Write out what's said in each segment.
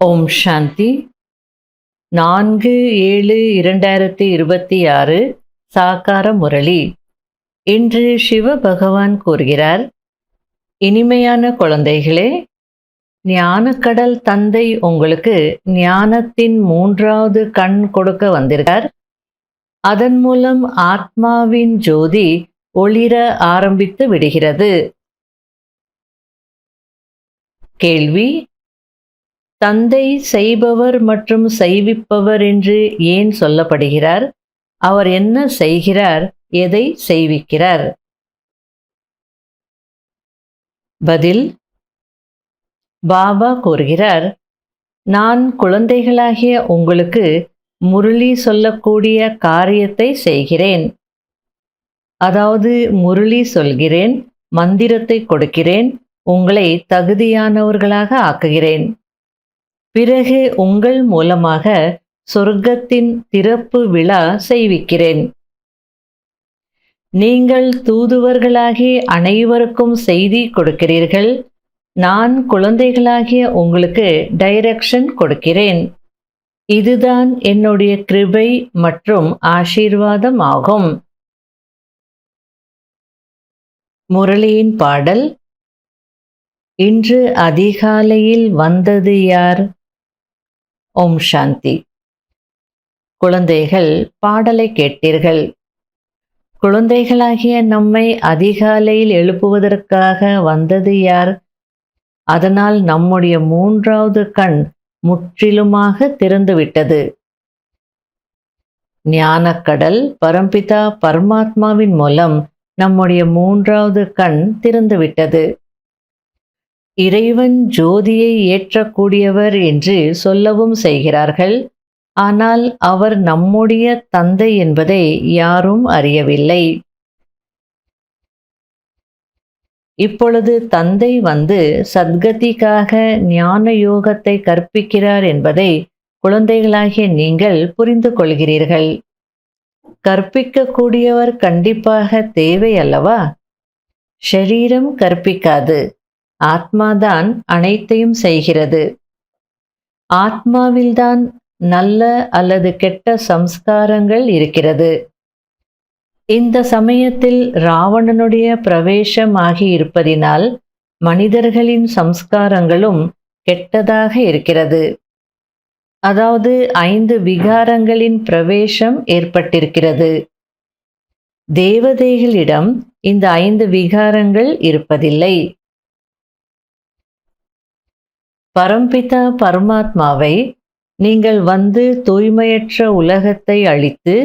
ஓம் சாந்தி. 4/7/2026 சாகார முரளி. இன்று சிவ பகவான் கூறுகிறார், இனிமையான குழந்தைகளே, ஞானக்கடல் தந்தை உங்களுக்கு ஞானத்தின் 3வது கண் கொடுக்க வந்திருக்கார். அதன் மூலம் ஆத்மாவின் ஜோதி ஒளிர ஆரம்பித்து விடுகிறது. கேள்வி: தந்தை செய்பவர் மற்றும் செய்விப்பவர் என்று ஏன் சொல்லப்படுகிறார்? அவர் என்ன செய்கிறார்? எதை செய்விக்கிறார்? பதில்: பாபா கூறுகிறார், நான் குழந்தைகளாகிய உங்களுக்கு முரளி சொல்லக்கூடிய காரியத்தை செய்கிறேன். அதாவது முரளி சொல்கிறேன், மந்திரத்தை கொடுக்கிறேன், உங்களை தகுதியானவர்களாக ஆக்குகிறேன். பிறகு உங்கள் மூலமாக சொர்க்கத்தின் திறப்பு விழா செய்விக்கிறேன். நீங்கள் தூதுவர்களாகி அனைவருக்கும் செய்தி கொடுக்கிறீர்கள். நான் குழந்தைகளாகிய உங்களுக்கு டைரக்ஷன் கொடுக்கிறேன். இதுதான் என்னுடைய கிருபை மற்றும் ஆசீர்வாதம் ஆகும். முரளியின் பாடல். இன்று அதிகாலையில் வந்தது யார்? ஓம் சாந்தி. குழந்தைகள், பாடலை கேட்டீர்கள். குழந்தைகளாகிய நம்மை அதிகாலையில் எழுப்புவதற்காக வந்தது யார்? அதனால் நம்முடைய 3வது கண் முற்றிலுமாக திறந்துவிட்டது. ஞானக்கடல் பரம்பிதா பரமாத்மாவின் மூலம் நம்முடைய 3வது கண் திறந்துவிட்டது. இறைவன் ஜோதியை ஏற்றக்கூடியவர் என்று சொல்லவும் செய்கிறார்கள். ஆனால் அவர் நம்முடைய தந்தை என்பதை யாரும் அறியவில்லை. இப்பொழுது தந்தை வந்து சத்கதிக்காக ஞான யோகத்தை கற்பிக்கிறார் என்பதை குழந்தைகளாகிய நீங்கள் புரிந்து கொள்கிறீர்கள். கற்பிக்கக்கூடியவர் கண்டிப்பாக தேவை அல்லவா? ஷரீரம் கற்பிக்காது, ஆத்மாதான் அனைத்தையும் செய்கிறது. ஆத்மாவில்தான் நல்ல அல்லது கெட்ட சம்ஸ்காரங்கள் இருக்கிறது. இந்த சமயத்தில் ராவணனுடைய பிரவேசம் ஆகி இருப்பதினால் மனிதர்களின் சம்ஸ்காரங்களும் கெட்டதாக இருக்கிறது. அதாவது 5 விகாரங்களின் பிரவேசம் ஏற்பட்டிருக்கிறது. தேவதைகளிடம் இந்த 5 விகாரங்கள் இருப்பதில்லை. பரம்பிதா பரமாத்மாவை நீங்கள் வந்து தூய்மையற்ற உலகத்தை அழித்து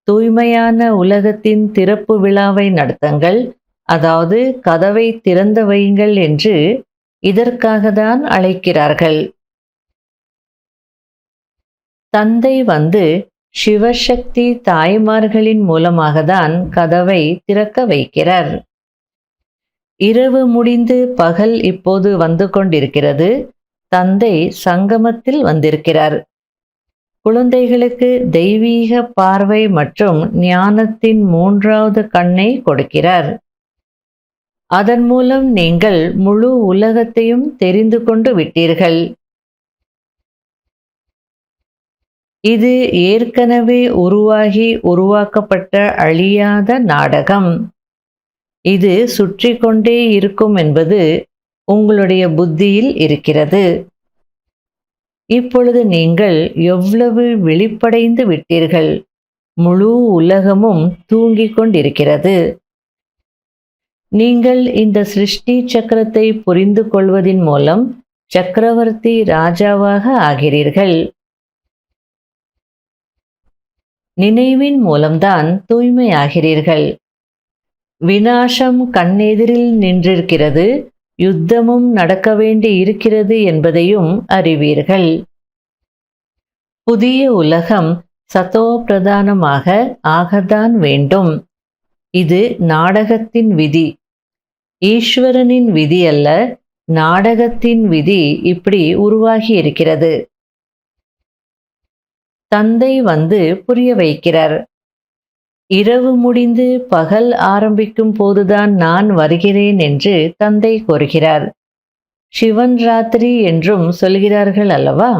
தூய்மையான உலகத்தின் திறப்பு விழாவை நடத்துங்கள், அதாவது கதவை திறந்து வையுங்கள் என்று இதற்காக தான் அழைக்கிறார்கள். தந்தை வந்து சிவசக்தி தாய்மார்களின் மூலமாக தான் கதவை திறக்க வைக்கிறார். இரவு முடிந்து பகல் இப்போது வந்து கொண்டிருக்கிறது. தந்தை சங்கமத்தில் வந்திருக்கிறார். குழந்தைகளுக்கு தெய்வீக பார்வை மற்றும் ஞானத்தின் 3வது கண்ணை கொடுக்கிறார். அதன் மூலம் நீங்கள் முழு உலகத்தையும் தெரிந்து கொண்டு விட்டீர்கள். இது ஏற்கனவே உருவாகி உருவாக்கப்பட்ட அழியாத நாடகம். இது சுற்றி கொண்டே இருக்கும் என்பது உங்களுடைய புத்தியில் இருக்கிறது. இப்பொழுது நீங்கள் எவ்வளவு விழிப்படைந்து விட்டீர்கள். முழு உலகமும் தூங்கிக் கொண்டிருக்கிறது. நீங்கள் இந்த சிருஷ்டி சக்கரத்தை புரிந்து கொள்வதின் மூலம் சக்கரவர்த்தி ராஜாவாக ஆகிறீர்கள். நினைவின் மூலம்தான் தூய்மையாகிறீர்கள். விநாசம் கண்ணெதிரில் நின்றிருக்கிறது. யுத்தமும் நடக்க வேண்டி இருக்கிறது என்பதையும் அறிவீர்கள். புதிய உலகம் சதோ பிரதானமாக ஆகத்தான் வேண்டும். இது நாடகத்தின் விதி, ஈஸ்வரனின் விதி அல்ல. நாடகத்தின் விதி இப்படி உருவாகி இருக்கிறது. தந்தை வந்து புரிய வைக்கிறார். இரவு முடிந்து பகல் ஆரம்பிக்கும் போதுதான் நான் வருகிறேன் என்று தந்தை கூறுகிறார். சிவன் ராத்திரி என்றும் சொல்கிறார்கள் அல்லவா?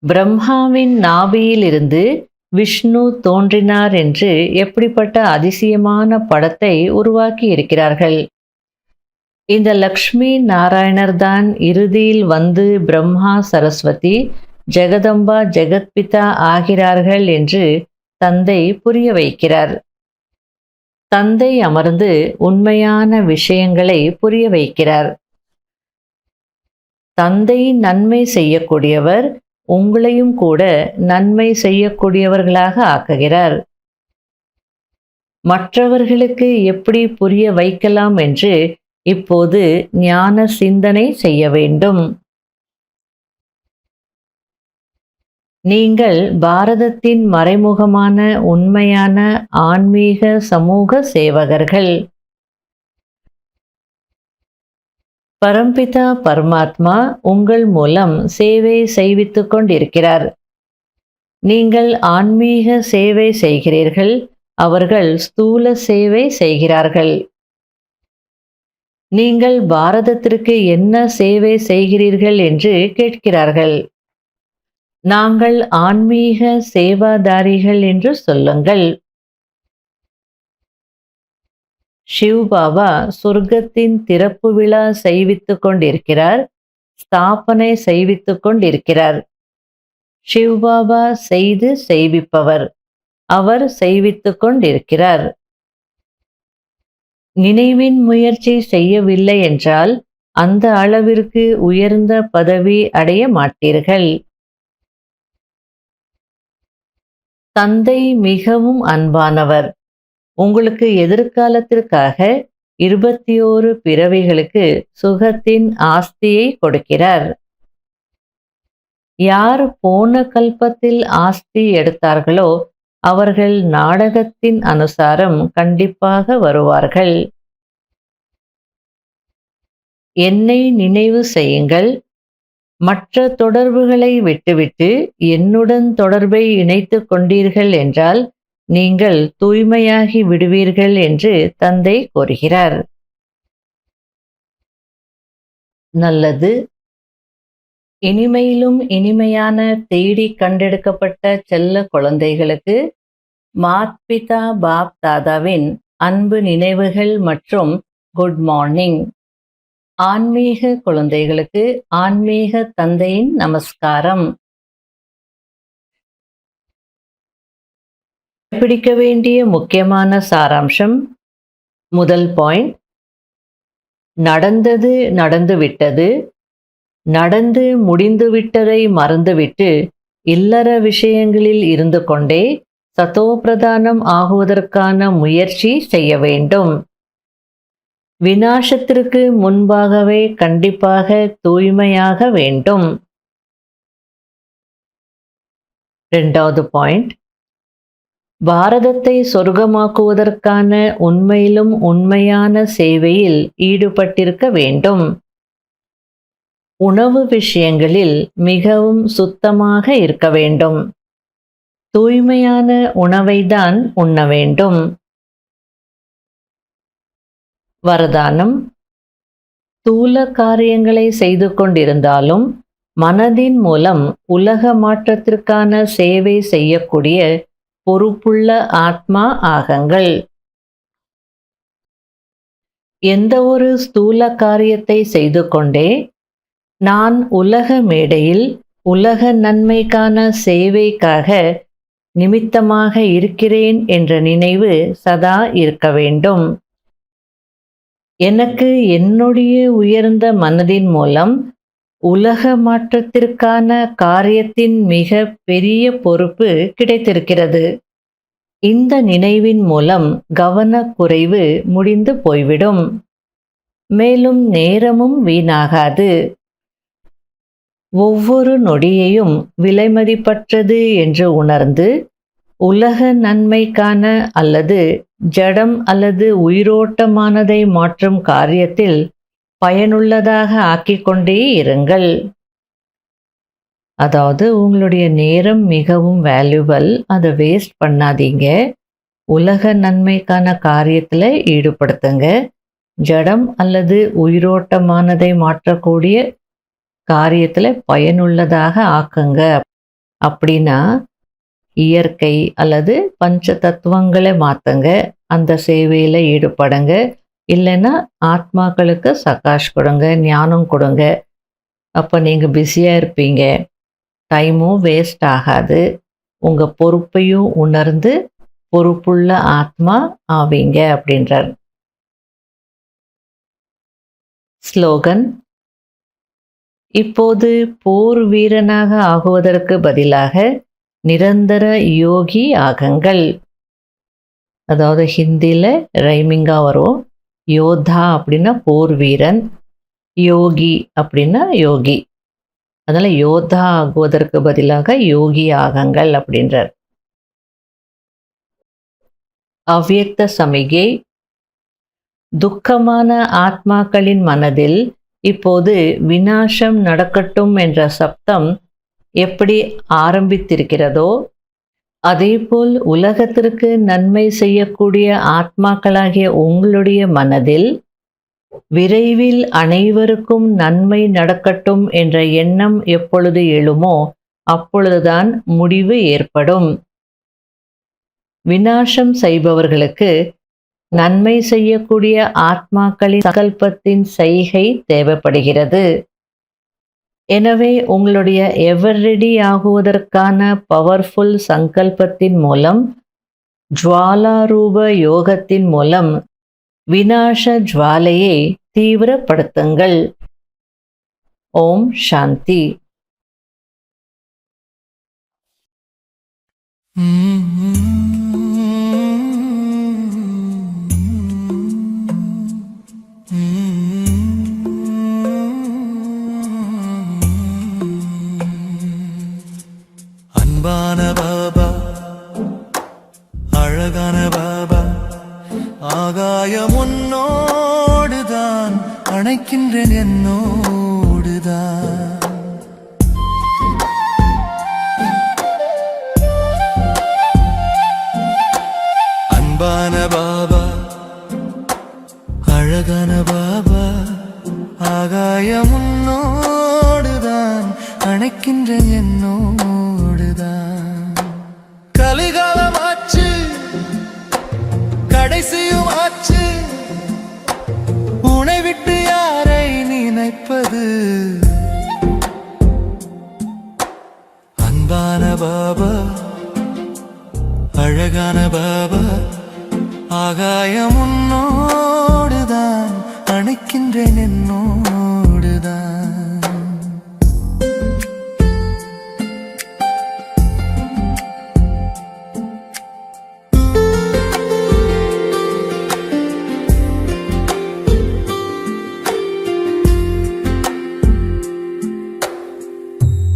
பிரம்மாவின் நாபியிலிருந்து விஷ்ணு தோன்றினார் என்று எப்படிப்பட்ட அதிசயமான படத்தை உருவாக்கி இருக்கிறார்கள். இந்த லக்ஷ்மி நாராயணர் தான் இறுதியில் வந்து பிரம்மா, சரஸ்வதி, ஜெகதம்பா, ஜெகத்பிதா ஆகிறார்கள் என்று தந்தை புரிய வைக்கிறார். தந்தை அமர்ந்து உண்மையான விஷயங்களை புரிய வைக்கிறார். தந்தை நன்மை செய்யக்கூடியவர், உங்களையும் கூட நன்மை செய்யக்கூடியவர்களாக ஆக்குகிறார். மற்றவர்களுக்கு எப்படி புரிய வைக்கலாம் என்று இப்போது ஞான சிந்தனை செய்ய வேண்டும். நீங்கள் பாரதத்தின் மறைமுகமான உண்மையான ஆன்மீக சமூக சேவகர்கள். பரம்பிதா பரமாத்மா உங்கள் மூலம் சேவை செய்வித்துக் கொண்டிருக்கிறார். நீங்கள் ஆன்மீக சேவை செய்கிறீர்கள், அவர்கள் ஸ்தூல சேவை செய்கிறார்கள். நீங்கள் பாரதத்திற்கு என்ன சேவை செய்கிறீர்கள் என்று கேட்கிறார்கள். நாங்கள் ஆன்மீக சேவாதாரிகள் என்று சொல்லுங்கள். சிவ் பாபா சொர்க்கத்தின் திறப்பு விழா செய்வித்துக் கொண்டிருக்கிறார், ஸ்தாபனை செய்வித்துக் கொண்டிருக்கிறார். சிவ் பாபா செய்து செய்விப்பவர், அவர் செய்வித்துக் கொண்டிருக்கிறார். நினைவின் முயற்சி செய்யவில்லை என்றால் அந்த அளவிற்கு உயர்ந்த பதவி அடைய மாட்டீர்கள். தந்தை மிகவும் அன்பானவர். உங்களுக்கு எதிர்காலத்திற்காக 21 பிறவிகளுக்கு சுகத்தின் ஆஸ்தியை கொடுக்கிறார். யார் போன கல்பத்தில் ஆஸ்தி எடுத்தார்களோ அவர்கள் நாடகத்தின் அனுசாரம் கண்டிப்பாக வருவார்கள். என்னை நினைவு செய்யுங்கள். மற்ற தொடர்புகளை விட்டுவிட்டு என்னுடன் தொடர்பை இணைத்துக் கொண்டீர்கள் என்றால் நீங்கள் தூய்மையாகி விடுவீர்கள் என்று தந்தை கூறுகிறார். நல்லது. இனிமையிலும் இனிமையான தேடி கண்டெடுக்கப்பட்ட செல்ல குழந்தைகளுக்கு மாத்பிதா பாப் தாதாவின் அன்பு நினைவுகள் மற்றும் குட் மார்னிங். ஆன்மீக குழந்தைகளுக்கு ஆன்மீக தந்தையின் நமஸ்காரம். பிடிக்க வேண்டிய முக்கியமான சாராம்சம். முதல் பாயிண்ட், நடந்தது நடந்துவிட்டது. நடந்து முடிந்துவிட்டதை மறந்துவிட்டு இல்லற விஷயங்களில் இருந்து கொண்டே சதோபிரதானம் ஆகுவதற்கான முயற்சி செய்ய வேண்டும். விநாசத்திற்கு முன்பாகவே கண்டிப்பாக தூய்மையாக வேண்டும். இரண்டாவது பாயிண்ட், பாரதத்தை சொர்க்கமாக்குவதற்கான உண்மையிலும் உண்மையான சேவையில் ஈடுபட்டிருக்க வேண்டும். உணவு விஷயங்களில் மிகவும் சுத்தமாக இருக்க வேண்டும். தூய்மையான உணவைதான் உண்ண வேண்டும். வரதானம், ஸ்தூல காரியங்களை செய்து கொண்டிருந்தாலும் மனதின் மூலம் உலக மாற்றத்திற்கான சேவை செய்யக்கூடிய பொறுப்புள்ள ஆத்மா ஆகுங்கள். எந்த ஒரு ஸ்தூல காரியத்தை செய்து கொண்டே நான் உலக மேடையில் உலக நன்மைக்கான சேவைக்காக நிமித்தமாக இருக்கிறேன் என்ற நினைவு சதா இருக்க வேண்டும். எனக்கு என்னுடைய உயர்ந்த மனதின் மூலம் உலக மாற்றத்திற்கான காரியத்தின் மிக பெரிய பொறுப்பு கிடைத்திருக்கிறது. இந்த நினைவின் மூலம் கவனக்குறைவு முடிந்து போய்விடும். மேலும் நேரமும் வீணாகாது. ஒவ்வொரு நொடியையும் விலைமதிப்பற்றது என்று உணர்ந்து உலக நன்மைக்கான அல்லது ஜடம் அல்லது உயிரோட்டமானதை மாற்றும் காரியத்தில் பயனுள்ளதாக ஆக்கிக்கொண்டே இருங்கள். அதாவது உங்களுடைய நேரம் மிகவும் வேல்யூபிள், அதை வேஸ்ட் பண்ணாதீங்க. உலக நன்மைக்கான காரியத்தில் ஈடுபடுத்துங்க. ஜடம் அல்லது உயிரோட்டமானதை மாற்றக்கூடிய காரியத்தில் பயனுள்ளதாக ஆக்குங்க. அப்படின்னா இயற்கை அல்லது பஞ்ச தத்துவங்களை மாற்றுங்க, அந்த சேவையில் ஈடுபடுங்க. இல்லைன்னா ஆத்மாக்களுக்கு சகாஷ் கொடுங்க, ஞானம் கொடுங்க. அப்போ நீங்கள் பிஸியாக இருப்பீங்க, டைமும் வேஸ்ட் ஆகாது, உங்கள் பொறுப்பையும் உணர்ந்து பொறுப்புள்ள ஆத்மா ஆவீங்க அப்படின்றார். ஸ்லோகன்: இப்போது போர் வீரனாக ஆகுவதற்கு பதிலாக நிரந்தர யோகி ஆகுங்கள். அதாவது ஹிந்தியில் ரைமிங்காக வரும். யோதா அப்படின்னா போர் வீரன், யோகி அப்படின்னா யோகி. அதனால் யோதா ஆகுவதற்கு பதிலாக யோகி ஆகுங்கள் அப்படின்றார். அவ்யக்த சமிகை: துக்கமான ஆத்மாக்களின் மனதில் இப்போது விநாசம் நடக்கட்டும் என்ற சப்தம் எப்படி ஆரம்பித்திருக்கிறதோ, அதேபோல் உலகத்திற்கு நன்மை செய்யக்கூடிய ஆத்மாக்களாகிய உங்களுடைய மனதில் விரைவில் அனைவருக்கும் நன்மை நடக்கட்டும் என்ற எண்ணம் எப்பொழுது எழுமோ அப்பொழுதுதான் முடிவு ஏற்படும். விநாசம் செய்பவர்களுக்கு நன்மை செய்யக்கூடிய ஆத்மாக்களின் சங்கல்பத்தின் செய்கை தேவைப்படுகிறது. எனவே உங்களுடைய எவர் ரெடி ஆகுவதற்கான பவர்ஃபுல் சங்கல்பத்தின் மூலம், ஜுவாலாரூப யோகத்தின் மூலம் விநாச ஜுவாலையை தீவிரப்படுத்துங்கள். ஓம் சாந்தி. அன்பான பாபா, அழகான பாபா, ஆகாயம் உன்னோடுதான், அணைக்கின்றேன் என்னோடுதான். அன்பான பாபா, அழகான பாபா, ஆகாயம் உன்னோடுதான், அணைக்கின்றேன் என்னோடுதான். கலிகாலம் ஆச்சு, கடைசியும் ஆச்சு, உன்னை விட்டு யாரை நினைப்பது? அன்பான பாபா, அழகான பாபா, ஆகாயம் உன்னோடுதான், அணைக்கின்றேன் என்னோடுதான்.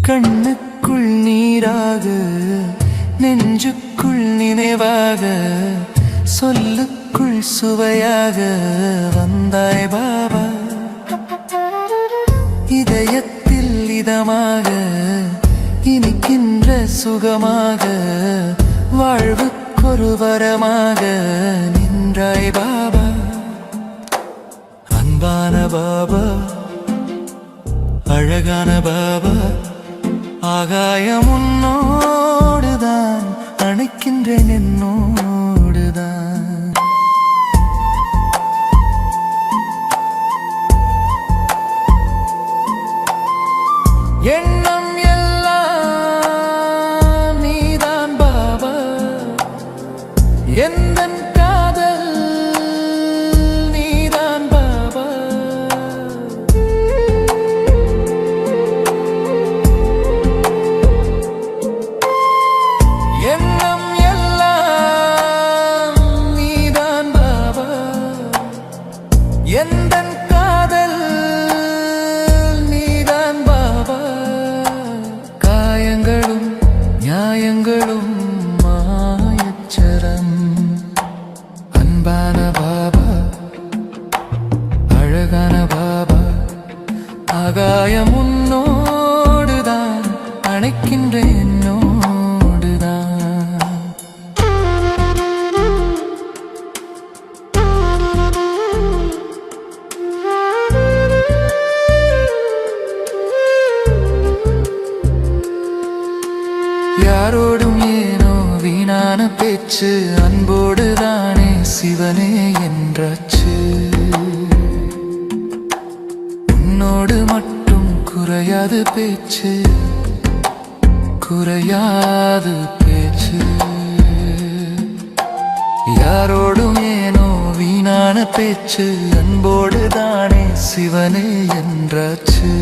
கண்ணுக்குள் நீராக, நெஞ்சுக்குள் நினைவாக, சொல்லுக்குள் சுவையாக வந்தாய் பாபா. இதயத்தில் இதமாக, இனிக்கின்ற சுகமாக, வாழ்வுக்கொரு வரமாக நின்றாய் பாபா. அன்பான பாபா, அழகான பாபா, ஆகாயம் உன்னோடுதான், அணைக்கின்றேன் என்னோடுதான். எண்ணம் எல்லாம் நீதான் பாபா, எந்தன் காதல் நீதான் பாபா. எண்ணம் எல்லாம் நீதான் பாபா, எந்தன் காதல் நீதான் பாபா. காயங்களும் நியாயங்களும் மாயச்சரம். அன்பான பாபா, அழகான பாபா, ஆகாயம் உன்னோடுதான், அணைக்கின்றேன் என்னோடுதான். பேச்சு அன்போடு தானே சிவனே என்றாச்சு. உன்னோடு மட்டும் குறையாது பேச்சு, குறையாது பேச்சு. யாரோடும் ஏனோ வீணான பேச்சு அன்போடு தானே சிவனே என்றாச்சு.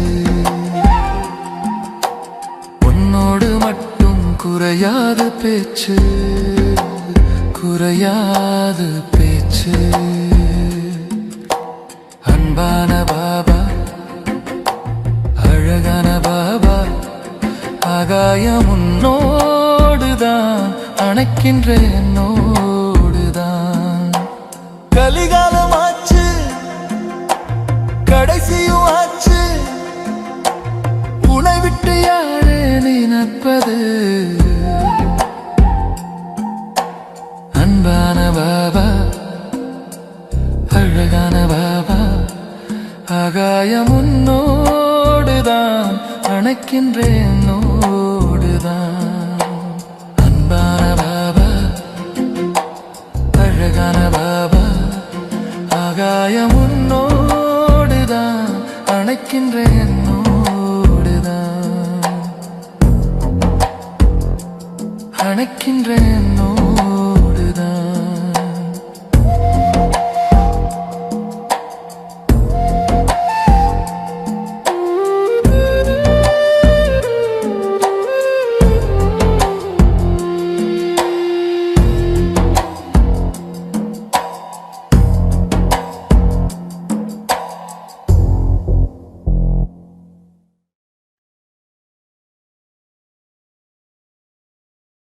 உன்னோடு மட்டும் குறையாது பேச்சு, குறையாது பேச்சு. அன்பான பாபா, அழகான பாபா, ஆகாயம் உன்னோடுதான், அணைக்கின்றேன் என்னோடுதான். கலிகாலமாச்சு, கடைசியும் ஆச்சு, உன்னை விட்டு யாரே நினைப்பது. அன்பான பாபா, அழகான பாபா, ஆகாயம் உன்னோடுதான், அணைக்கின்றேன்